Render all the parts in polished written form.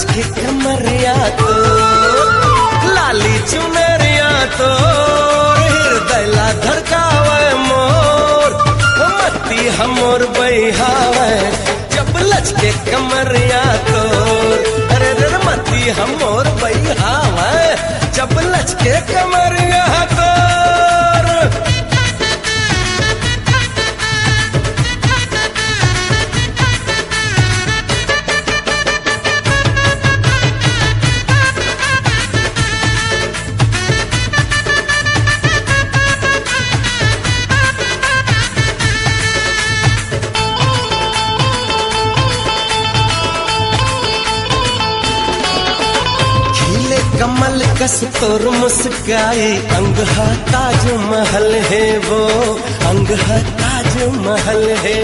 लचके कमरिया तो लाली चुनरिया तो हृदय ला धड़कावे मोर मत्ती हमोर बहावे जब लचके कमरिया तो अरे रे मत्ती हमोर बहावे जब लचके कमरिया तो कमल कस तोर मुस्काई अंग है ताज महल है वो अंग है ताज महल है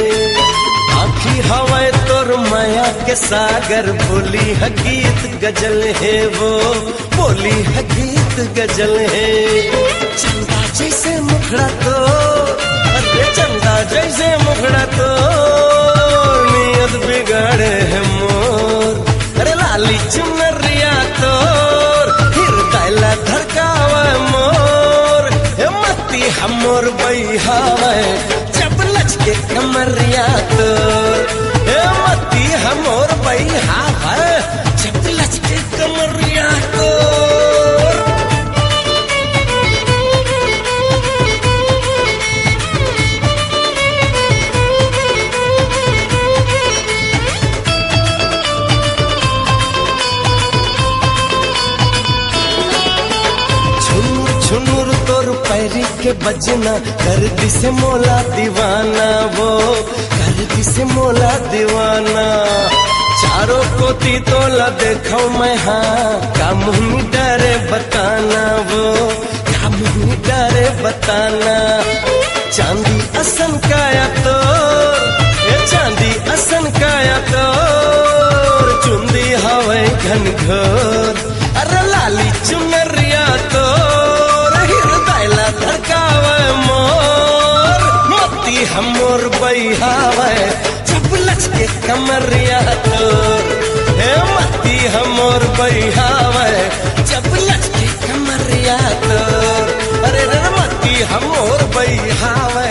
आखी हवाए तोर माया के सागर बोली है गीत गजल है वो बोली है गीत गजल है चंदा जैसे मुखड़ा तो अरे चंदा जैसे मुखड़ा तो नियत बिगाड़े है मोर अरे लाली चुनरिया तो धड़कावे मोर मत्ती हमोर बहावे जब लचके कमरिया तो मत्ती हमोर बहावे जब लचके कमरिया तो छुनुर तोर पैरी के बजना कर दिसे मोला दीवाना वो कर दिसे मोला दीवाना चारों कोती तोला देखो मैं हाँ का मुँह डरे बताना वो का मुँह डरे बताना चांदी असन काया तो चांदी असन काया तो चुंदी हवे घन घोर अरे लाली चुनरिया तो धड़कावे मोर मत्ती हमोर बहावे जब लचके कमरिया तो मत्ती हमोर बहावे जब लचके कमरिया तो अरे मत्ती हमोर बहावे